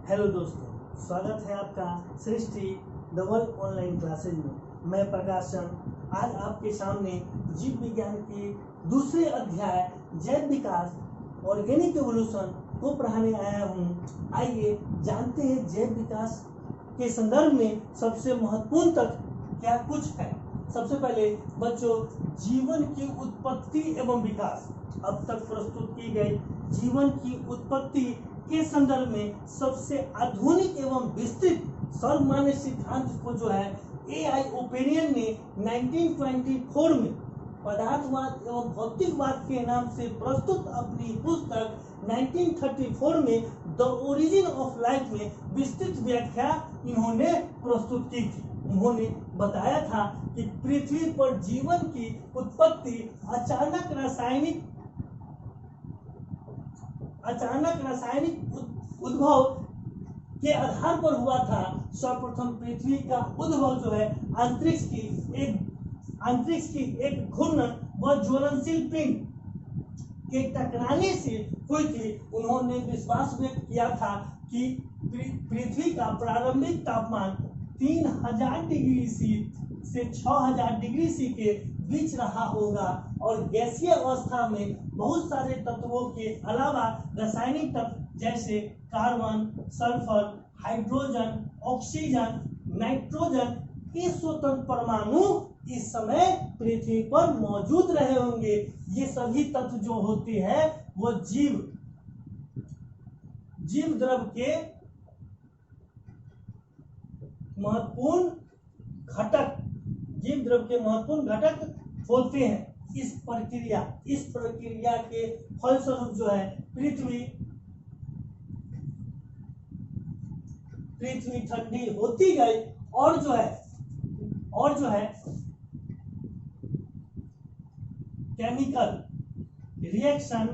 Hello दोस्तों, स्वागत है आपका सृष्टि डबल ऑनलाइन क्लासेज में। मैं प्रकाशन आज आपके सामने जीव विज्ञान के दूसरे अध्याय जैव विकास ऑर्गेनिक एवोल्यूशन को पढ़ाने आया हूँ। आइए जानते हैं जैव विकास के संदर्भ में सबसे महत्वपूर्ण तथ्य क्या कुछ है। सबसे पहले बच्चों, जीवन की उत्पत्ति एवं विकास अब तक प्रस्तुत की गई जीवन की उत्पत्ति के संदर्भ में सबसे आधुनिक एवं विस्तृत सर्वमान्य सिद्धांत को जो है AI ओपेरियन ने 1924 में पदार्थवाद एवं भौतिकवाद के नाम से प्रस्तुत अपनी पुस्तक 1934 में द ओरिजिन ऑफ लाइफ में विस्तृत व्याख्या इन्होंने प्रस्तुत की थी। उन्होंने बताया था कि पृथ्वी पर जीवन की उत्पत्ति अचानक रासायनिक उद्भव के आधार पर हुआ था। सर्वप्रथम पृथ्वी का उद्भव जो है अंतरिक्ष की एक घूर्णन व ज्वलनशील पिंड के टकराने से हुई थी। उन्होंने विश्वास व्यक्त किया था कि पृथ्वी का प्रारंभिक तापमान 3000 डिग्री सी से 6000 डिग्री सी के बीच रहा होगा और गैसीय अवस्था में बहुत सारे तत्वों के अलावा रासायनिक तत्व जैसे carbon, sulphur, hydrogen, oxygen, nitrogen के स्वतंत्र परमाणु इस समय पृथ्वी पर मौजूद रहे होंगे। ये सभी तत्व जो होते हैं वो जीव द्रव के महत्वपूर्ण घटक होते हैं। इस प्रक्रिया के फलस्वरूप जो है पृथ्वी ठंडी होती गई और जो है केमिकल रिएक्शन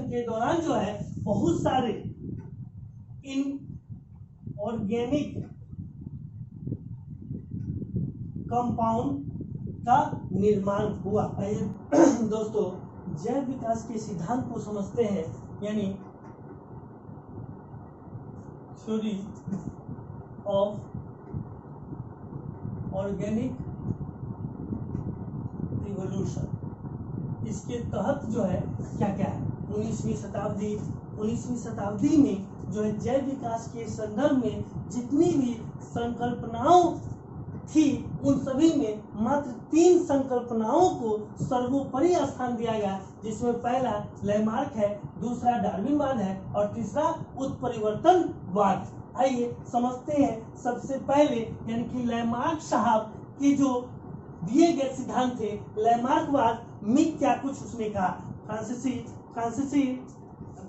के दौरान जो है बहुत सारे इनऑर्गेनिक कंपाउंड का निर्माण हुआ। दोस्तों, जैव विकास के सिद्धांत को समझते हैं, यानी थ्योरी ऑफ ऑर्गेनिक इवोल्यूशन। इसके तहत जो है क्या क्या है 19वीं शताब्दी में जो है जैव विकास के संदर्भ में जितनी भी संकल्पनाओं थी उन सभी में मात्र 3 संकल्पनाओं को सर्वोपरि स्थान दिया गया, जिसमें पहला लैमार्क है, दूसरा डार्विनवाद है और तीसरा उत्परिवर्तनवाद। आइए समझते हैं। सबसे पहले यानी कि लैमार्क साहब के जो दिए गए सिद्धांत थे, लैमार्कवाद में क्या कुछ उसने कहा।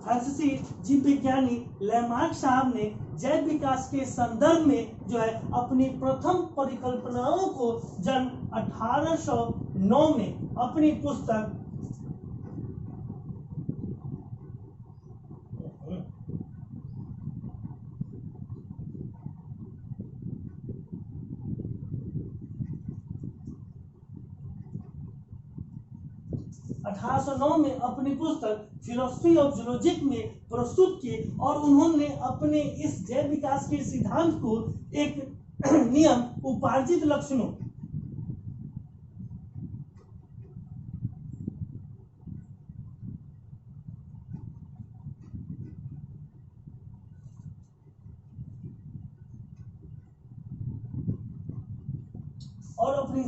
फ्रांसीसी जीव विज्ञानी लैमार्क साहब ने जैव विकास के संदर्भ में जो है अपनी प्रथम परिकल्पनाओं को जन्म 1809 में अपनी पुस्तक 1809 में अपनी पुस्तक फिलोसफी ऑफ जूलॉजी में प्रस्तुत की और उन्होंने अपने इस जैव विकास के सिद्धांत को एक नियम उपार्जित लक्षणों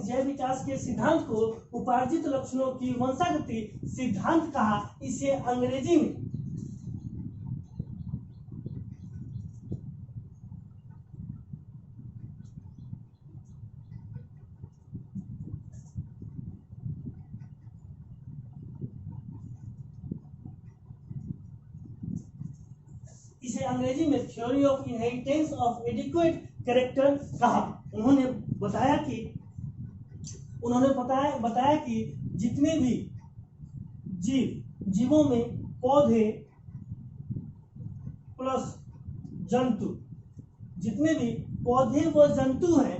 जैव विकास के सिद्धांत को उपार्जित लक्षणों की वंशागति सिद्धांत कहा। इसे अंग्रेजी में theory of inheritance of adequate character कहा। उन्होंने बताया कि जितने भी जीवों में पौधे प्लस जंतु जितने भी पौधे व जंतु हैं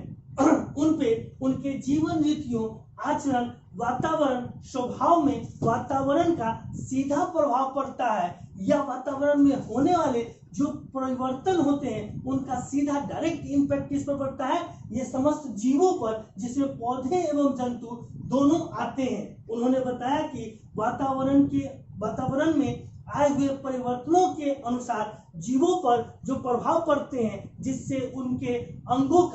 उन पे उनके जीवन रीतियों, आचरण वातावरण स्वभाव में वातावरण का सीधा प्रभाव पड़ता है, या वातावरण में होने वाले जो परिवर्तन होते हैं उनका सीधा डायरेक्ट इम्पैक्ट किस पर पड़ता है, ये समस्त जीवों पर, जिसमें पौधे एवं जंतु दोनों आते हैं। उन्होंने बताया कि वातावरण में आए हुए परिवर्तनों के अनुसार जीवों पर जो प्रभाव पड़ते हैं, जिससे उनके अंगों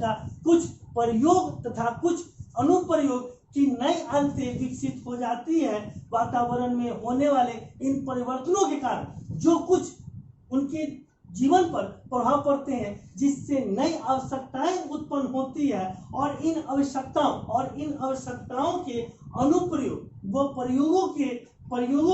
का कुछ प्रयोग तथा कुछ अनुप्रयोग की नई आदतें विकसित हो जाती है। वातावरण में होने वाले इन परिवर्तनों के कारण जो कुछ उनके जीवन पर प्रभाव पड़ते हैं, जिससे नई आवश्यकताएं उत्पन्न होती है, और इन आवश्यकताओं के अनुप्रयोग व प्रयोगों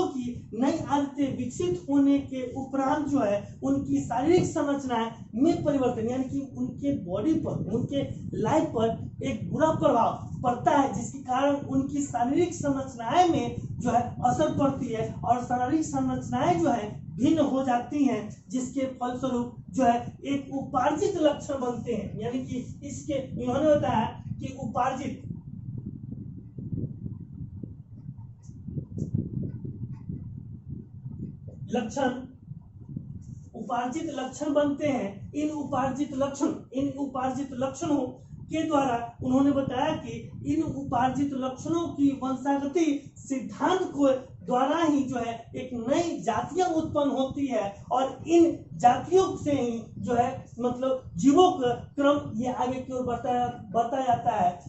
की नई आदतें विकसित होने के उपरांत जो है उनकी शारीरिक संरचनाएं में परिवर्तन, यानी कि उनके बॉडी पर, उनके लाइफ पर एक बुरा प्रभाव पड़ता है, जिसके कारण उनकी शारीरिक संरचनाएं में जो है असर पड़ती है, और शारीरिक संरचनाएं जो है भिन्न हो जाती हैं, जिसके फलस्वरूप जो है एक उपार्जित लक्षण बनते हैं। यानी कि इसके इन्होंने बताया कि उपार्जित लक्षण बनते हैं। इन उपार्जित लक्षणों के द्वारा उन्होंने बताया कि इन उपार्जित लक्षणों की वंशागति सिद्धांत को द्वारा ही जो है एक नई जातियां उत्पन्न होती है, और इन जातियों से ही जो है मतलब जीवों का क्रम ये आगे की ओर बढ़ता जाता है।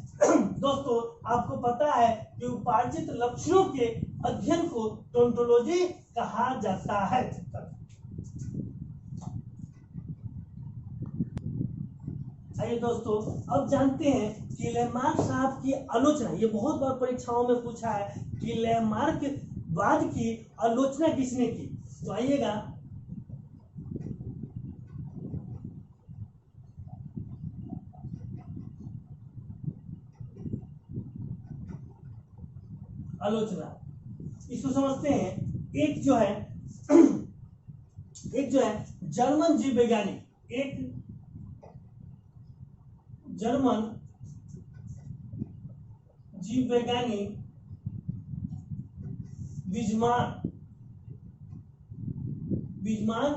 दोस्तों, आपको पता है कि उपार्जित लक्षणों के अध्ययन को टोंटोलॉजी कहा जाता है। आइए दोस्तों, अब जानते हैं कि लैमार्क साहब की आलोचना, ये बहुत बार परीक्षाओं में पूछा है कि लैमार्क वाद की आलोचना किसने की। तो आइएगा, आलोचना इसको समझते हैं। एक जो है जर्मन जीव वैज्ञानिक विजमान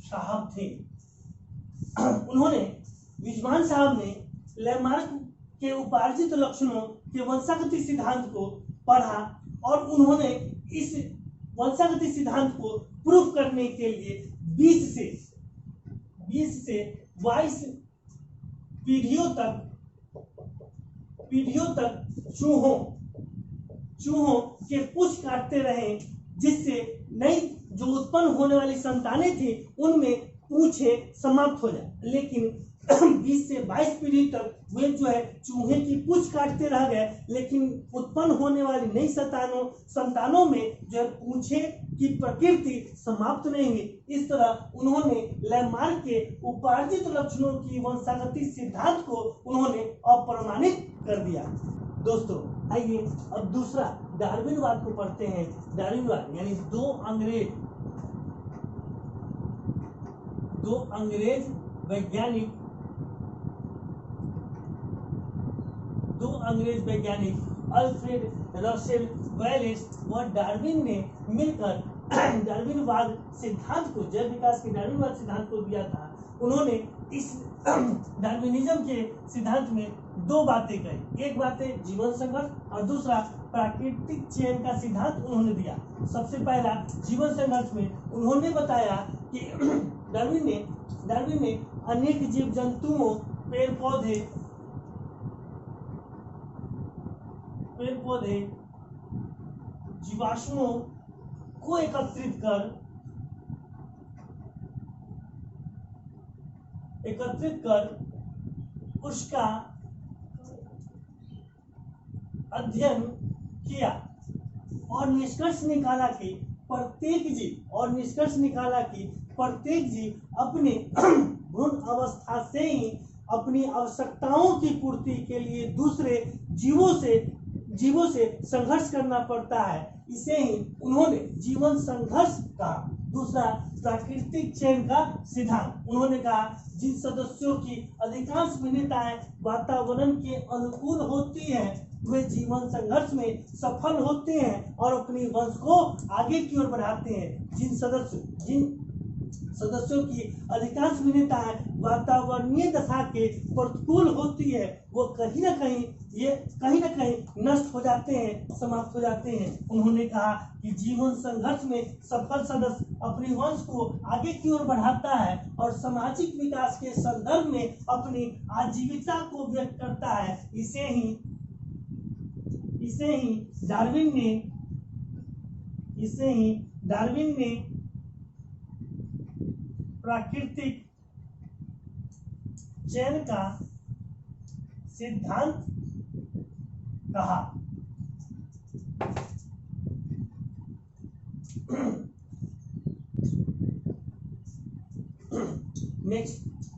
साहब थे। विजमान साहब ने लैमार्क के उपार्जित लक्षणों के वंशागति सिद्धांत को पढ़ा, और उन्होंने इस वंशागति सिद्धांत को प्रूफ करने के लिए 20 से 22 पीढ़ियों तक चूहों के पूंछ काटते रहे, जिससे नई जो उत्पन्न होने वाली संतानें थी उनमें पूंछे समाप्त हो जाए। लेकिन 20 से 22 पीढ़ी तक वे जो है चूहे की पूंछ काटते रह गए, लेकिन उत्पन्न होने वाली नई संतानों में जो है पूंछे की प्रकृति समाप्त नहीं हुई। इस तरह उन्होंने लैमार्क के उपार्जित लक्षणों की वंशागति सिद्धांत को उन्होंने अप्रमाणित कर दिया। दोस्तों, आइए अब दूसरा डार्विनवाद को पढ़ते हैं। डार्विनवाद यानी दो अंग्रेज वैज्ञानिक अल्फ्रेड रसेल वेलेस व डार्विन ने मिलकर डार्विनवाद सिद्धांत को, जैव विकास के डार्विनवाद सिद्धांत को दिया था। उन्होंने इस डार्विनिज्म के सिद्धांत में दो बातें कही। एक बात है जीवन संघर्ष, और दूसरा प्राकृतिक चयन का सिद्धांत उन्होंने दिया। सबसे पहला जीवन संघर्ष में उन्होंने बताया कि डार्विन ने अनेक जीव जंतुओं, पेड़ पौधे, जीवाश्मों को एकत्रित कर उसका अध्ययन किया, और निष्कर्ष निकाला कि प्रत्येक जीव अपने भ्रूण अवस्था से ही अपनी आवश्यकताओं की पूर्ति के लिए दूसरे जीवों से संघर्ष करना पड़ता है। इसे ही उन्होंने जीवन संघर्ष कहा। दूसरा प्राकृतिक चयन का सिद्धांत। उन्होंने कहा जिन सदस्यों की अधिकांश भिन्नताएं वातावरण के अनुकूल होती हैं वे जीवन संघर्ष में सफल होते हैं और अपनी वंश को आगे की ओर बढ़ाते हैं। जिन सदस्यों की अधिकांश भिन्नताएं वातावरणीय दशा के प्रतिकूल होती है वो कहीं ना कहीं नष्ट हो जाते हैं, समाप्त हो जाते हैं। उन्होंने कहा कि जीवन संघर्ष में सफल सदस्य अपनी वंश को आगे की ओर बढ़ाता है और सामाजिक विकास के संदर्भ में अपनी आजीविका को व्यक्त करता है। इसे ही डार्विन ने प्राकृतिक चयन का सिद्धांत कहा। नेक्स्ट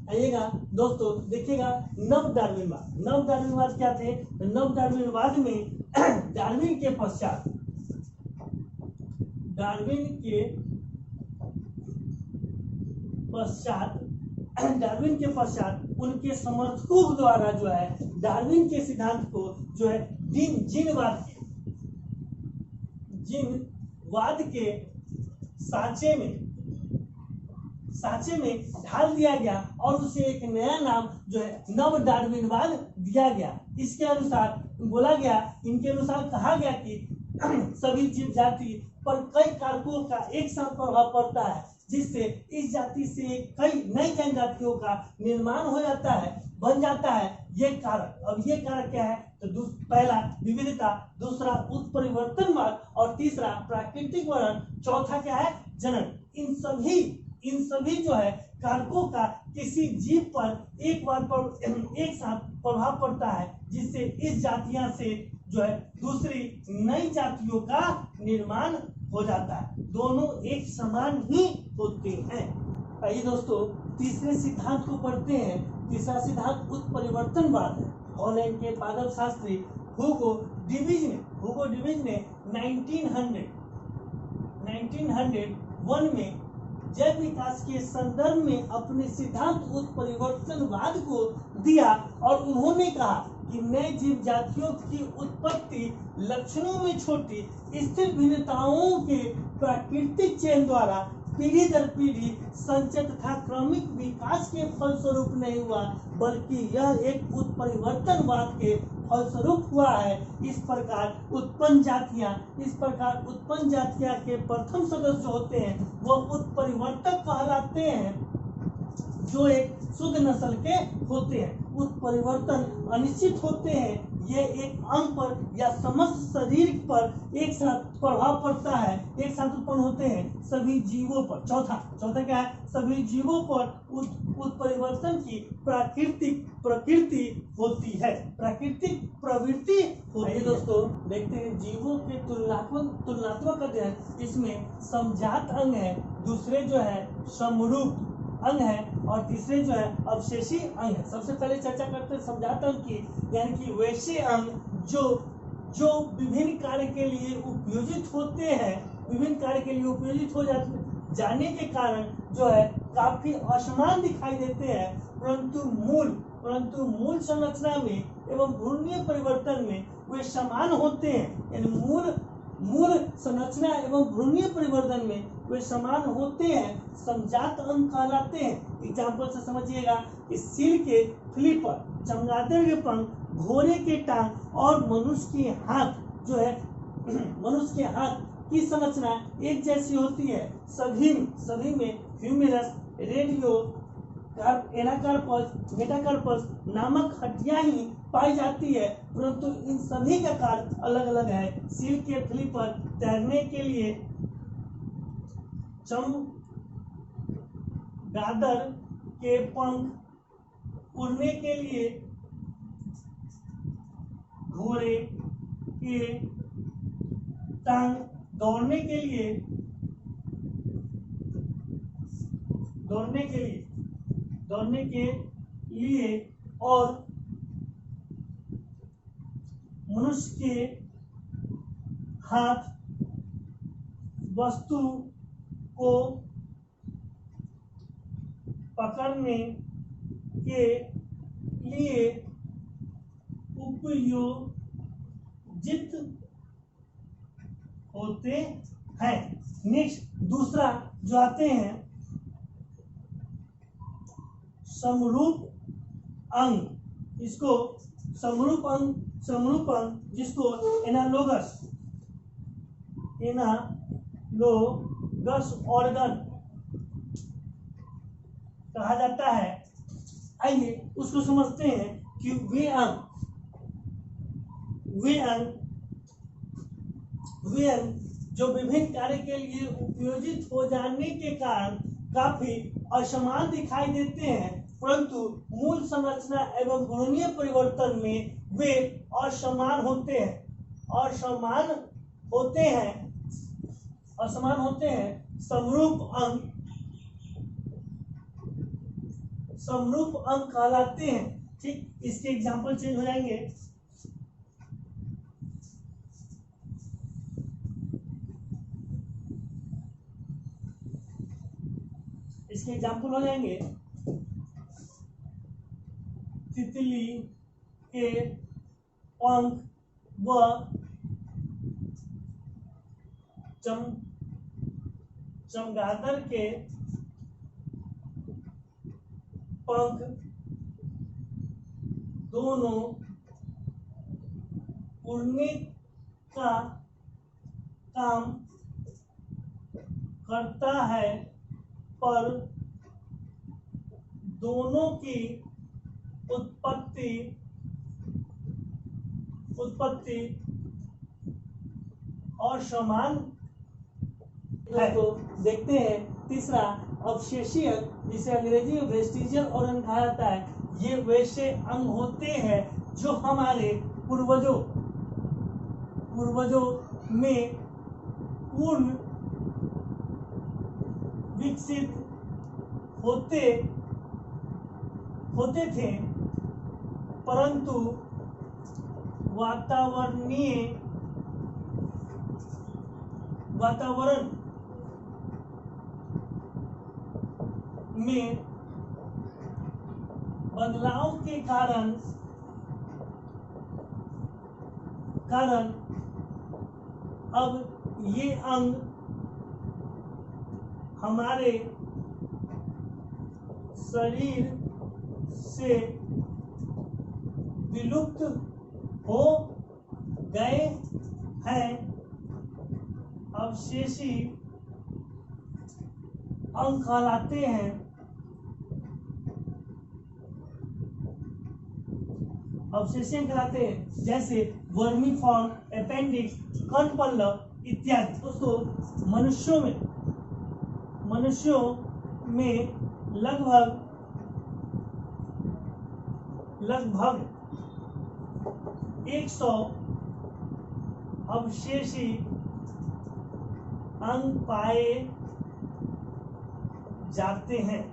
आइएगा दोस्तों, देखिएगा नव डार्विनवाद क्या थे। नव डार्विनवाद में डार्विन के पश्चात उनके समर्थकों द्वारा जो है डार्विन के सिद्धांत को जो है जीनवाद के सांचे में ढाल दिया गया और उसे एक नया नाम जो है नव डार्विनवाद दिया गया। इसके अनुसार इनके अनुसार कहा गया कि सभी जीव जाति पर कई कारकों का एक साथ प्रभाव पड़ता है जिससे इस जाति से कई नई जनजातियों का निर्माण हो जाता है, बन जाता है। ये कारक, अब ये कारक क्या है तो पहला विविधता, दूसरा उत्परिवर्तनवाद और तीसरा प्राकृतिक वर्णन, चौथा क्या है जनन। इन सभी जो है कारकों का किसी जीव पर एक साथ प्रभाव पड़ता है जिससे इस जातियां से जो है दूसरी नई जातियों का निर्माण हो जाता है। दोनों एक समान ही होते हैं। आइए दोस्तों तीसरे सिद्धांत को पढ़ते हैं। तीसरा सिद्धांत उत्परिवर्तनवाद है। हॉलैंड के पादप शास्त्री हुगो डिविज ने 1901 में जैव विकास के संदर्भ में अपने सिद्धांत उत्परिवर्तनवाद को दिया और उन्होंने कहा कि नए जीव जातियों की उत्पत्ति लक्षणों में छोटी स्थिर भिन्नताओं के प्राकृतिक चयन द्वारा पीढ़ी दर पीढ़ी संचय तथा क्रमिक विकास के फलस्वरूप नहीं हुआ, बल्कि यह एक उत्परिवर्तनवाद के फलस्वरूप हुआ है। इस प्रकार उत्पन्न जातियां के प्रथम सदस्य होते हैं वो उत्परिवर्तक कहलाते हैं जो एक शुद्ध नस्ल के होते हैं। उत्परिवर्तन अनिश्चित होते हैं, ये एक अंग पर या समस्त शरीर पर एक साथ प्रभाव पड़ता है, एक साथ उत्पन्न होते हैं सभी जीवों पर। चौथा क्या है, सभी जीवों पर उत्परिवर्तन की प्राकृतिक प्रकृति होती है, प्राकृतिक प्रवृत्ति होती है। दोस्तों देखते हैं जीवों के तुलनात्मक अध्ययन। इसमें समजात अंग है, दूसरे जो है समरूप अंग है और तीसरे जो है अवशेषी अंग है। सबसे पहले चर्चा करते हैं समजात अंग की, यानी कि वैसे अंग जो विभिन्न कार्य के लिए उपयोजित होते हैं, विभिन्न कार्य के लिए उपयोजित हो जाने के कारण जो है काफी असमान दिखाई देते हैं, परंतु मूल संरचना में एवं भ्रूणीय परिवर्तन में वे समान होते हैं। यानी मूल संरचना एवं भ्रूणीय परिवर्तन में वे समान होते हैं, समजात अंग कहलाते हैं। एग्जाम्पल से समझिएगा कि सील के फ्लिपर, चमगादड़ के पंख, घोड़े के टांग और मनुष्य के हाथ की संरचना एक जैसी होती है। सभी में ह्यूमेरस, रेडियो एनाकार्पस, मेटाकार्पस नामक हड्डियां ही पाई जाती है, परंतु इन सभी का कार्य अलग अलग है। सील के फ्लिपर तैरने के लिए, चमगादड़ के पंख उड़ने के लिए, घोड़े के टांग दौड़ने के लिए और मनुष्य के हाथ वस्तु को पकड़ने के लिए उपयोजित होते हैं। नेक्स्ट दूसरा जो आते हैं समरूप अंग, इसको समरूप अंग जिसको एनालोगस ऑर्गन कहा जाता है। आइए उसको समझते हैं कि वे अंग जो विभिन्न कार्य के लिए उपयोजित हो जाने के कारण काफी असमान दिखाई देते हैं, परंतु मूल संरचना एवं गुणनीय परिवर्तन में वे असमान होते हैं। समरूप अंग कहलाते हैं। ठीक, इसके एग्जाम्पल चेंज हो जाएंगे। इसके एग्जाम्पल हो जाएंगे तितली के पंख व चमगादड़ के पंख दोनों उड़ने का काम करता है, पर दोनों की उत्पत्ति और समान है। तो देखते हैं तीसरा अवशेषीय अंग, जिसे अंग्रेजी में वेस्टिजियल ऑर्गन कहा जाता है। ये वैसे अंग होते हैं जो हमारे पूर्वजों में पूर्ण विकसित होते थे, परंतु वातावरण में बदलाव के कारण अब ये अंग हमारे शरीर से विलुप्त हो गए हैं। अवशेषी अंग कहलाते हैं। जैसे वर्मीफॉर्म, अपेंडिक्स, कर्णपल्लव इत्यादि। दोस्तों, मनुष्यों में लगभग 100 अवशेषी अंग पाए जाते हैं।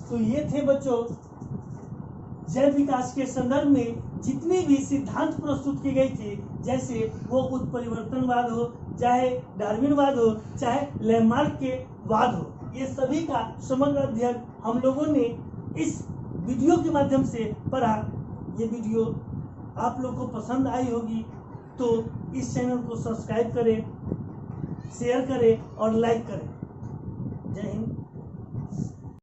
तो ये थे बच्चों जैव विकास के संदर्भ में जितनी भी सिद्धांत प्रस्तुत की गई थी, जैसे वो उत्परिवर्तनवाद हो, चाहे डार्विनवाद हो, चाहे लैमार्क के वाद हो, ये सभी का समग्र अध्ययन हम लोगों ने इस वीडियो के माध्यम से पढ़ा। ये वीडियो आप लोग को पसंद आई होगी तो इस चैनल को सब्सक्राइब करें, शेयर करें और लाइक करें। जय हिंद।